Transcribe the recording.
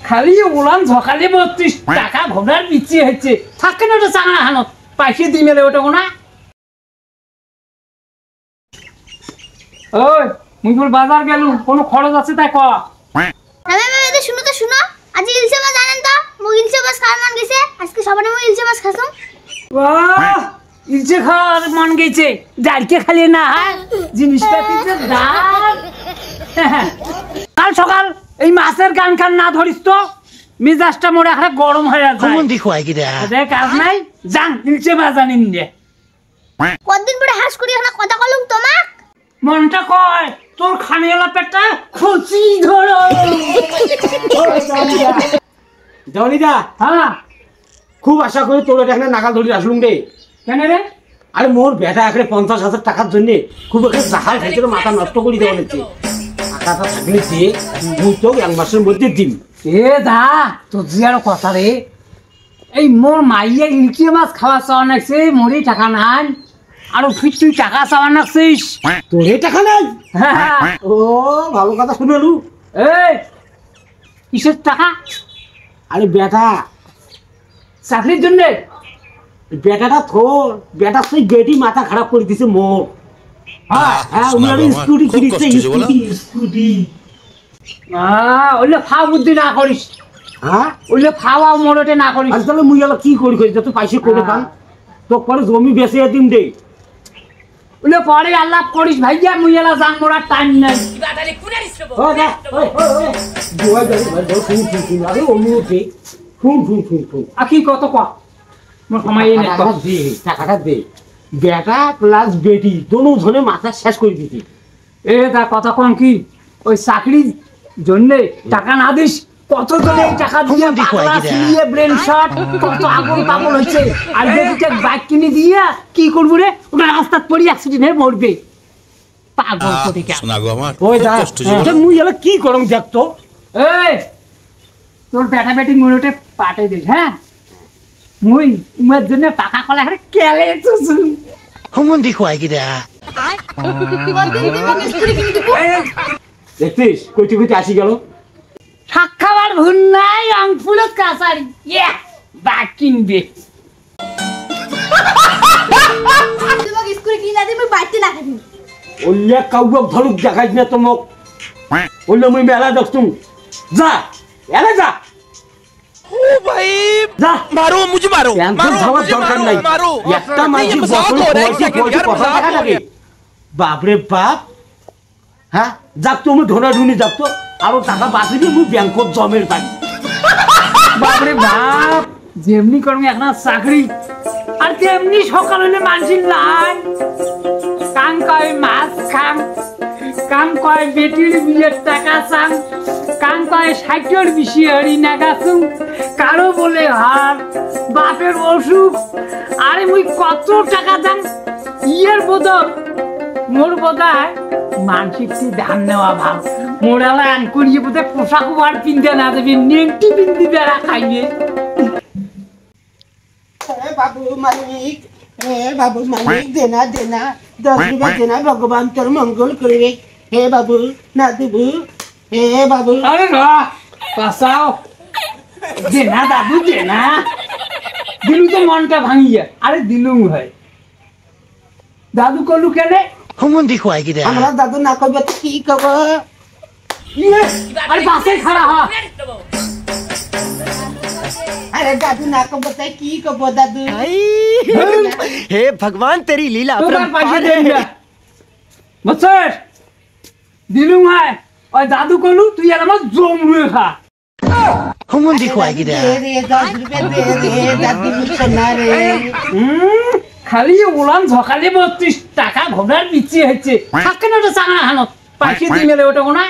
খালি উলান ঝকালে 32 টাকা ঘোড়ার বিচি হচ্ছে থাকে না ওটা চাঙা হানত পাইছে দি মেলে ওটা কোনা ওই মুই বল বাজার গেলু কোন খরচ আছে তাই ক এটা শুনো তো শুনো আজ ইলশে মাছ জানেন তো মুই ইলশে মাছ খাওয়ার মন গেছে আজকে সবারে মুই ইলশে মাছ খাসুম বাহ ইলশে খাওয়ার মন গেছে জারকে খালি না জিনিসপাতিতে দাম কাল সকাল এই মাছের গান খান না ধরিস তো মিজাজটা মোরে একটা গরম হয়ে যায় কোন দিক হয় কি রে কাজ নাই জান ইলশে মাছ জানিন দে কতদিন পরে হাস করি এখন কথা কলম তোমাক মনটা কয় তোর খানিয়ালা পেটটা খুচি ধরো জনিদা হ্যাঁ খুব আশা করি তোর এখানে নাগাল ধরে আসলুম রে কেন রে আরে মোর বেটা এখানে 50,000 টাকার জন্য খুব একটা জাহাজ খাইতে মাথা নষ্ট করে দেওয়া হচ্ছে টাকাটা থাকলে দিয়ে মুই তো 1 মাসের মধ্যে দিম এ দা তো জিয়ার কথা রে এই মোর মাইয়া ইলকি মাছ খাওয়া চাওয়া নাকছে মোরই টাকা নাই আর তুই টাকা চাওয়া নাকছিস তোরে টাকা নাই ও ভালো কথা শুনেলু এই কিসের টাকা আরে বেটা চাকরির জন্য বেটাটা থোর বেটা সেই গেটি মাথা খারাপ করে দিছে মোর হ্যাঁ উনি স্কুটি কিনেছে স্কুটি ওইলে ফা বুদ্ধি না করিস হ্যাঁ ওইলে ফাওয়া মোড়তে না করিস তাহলে মুই এলা কি করি যত পাইছে করে খান তো পরে জমি বেচে দিম দে ওইলে পরে আল্লাহ করিস ভাইয়া মুই এলা জান মোড়ার টাইম নাই ও যা ওই দুয়া যাই ভাই শুন আরে অনুতে শুন আকি কত ক মোর সময় নেই টাকাটা দে বেটা প্লাস বেটি দোনো ধরে মাথা শেষ করে দিতি এ তা কথা কোন কি ওই চাকরির জন্য টাকা না দিস কত জনে টাকা দিয়ে পাগলা ছিলিয়ে ব্রেন শট কত আগুন পাগল হচ্ছে আর বেটিকে বাইক কিনে দিয়া কি করব রে ওটা রাস্তাত পড়ি অ্যাক্সিডেন্ট হয়ে মরবে পাগল কোটি কে শোনা গো আমার ওই যা মুই এলা কি করম দেখতো এই তোর বেটা বেটি মুড়োটে পাটে দিস হ্যাঁ মুই উমের জন্য পাকা কলা করে কেলে তুসু কোন দিক হয় কি রে দেখতিস কইতে কইতে আসি গেল শাখাবার ভুল নাই অঙ্কুলত কাছারি ইয়া বাক কিনবে তোমাক স্কুলে কি না দিই মুই বাইতে না খাবি ওল্লে কাউক ধরুক দেখাই না তোমাক ওল্লে মুই মেলা দেখতুম যা এলা যা ओ भाई যা मारो मुझे मारो টেনশন খাওয়ার দরকার নাই একটা মাঝি বছর পয়সা কথা টাকা লাগে বাপরে বাপ হ্যাঁ যাক তুমি ধরা ধুনি যাক তো আরো টাকা বাঁচিবি মুই ব্যাংকত জমের পাই বাপরে বাপ যেমনি করবি এখন চাকরি আর তেমনি সকাল হলে মানুষের লাইন কাম কয় মাছ খাম কাম কয় বেটির বিয়ের টাকা চান কাম কয় 60 বেশি হাড়ি নাগাছুম কারো বলে হার বাপের অসুখ আরে মুই কত টাকা দাম ইয়ের বদল মোর বোধহয় মানসিক ধান নেওয়া ভাব মোড়ালা আন করিয়ে বোধহয় পোশাক আর পিনতে না দেবে নেংটি পিন্দি বেড়া খাইবে বাবু মালিক দেনা 10 রুপিয়া দেনা ভগবান তোর মঙ্গল করবে হে বাবু না দেবু হে বাবু আরে না পাসাও দে না দাদু দে না দিলু তো মনটা ভাঙিয়া আরে দিলুম হয় দাদু কলু কেনে কোন দিক হয় কি রে আমরা দাদু না কইবে কি কব আরে পাশে খাড়া হ अरे दादू ना को बताए की को दादू हे भगवान तेरी लीला তোর পাশে দে বছর দিলুম হয় ওই দাদু কলু তুই আর আমার জম রুয়ে খা কোন দিক হয় কি রে रे 10 रुपए दे रे दादू सोना रे খালি উলান ঝকালে 32 টাকা ঘোড়ার বিচি হচ্ছে থাকে না ওটা চাঙা হানত পাশে দি মেলে ওটা কোনা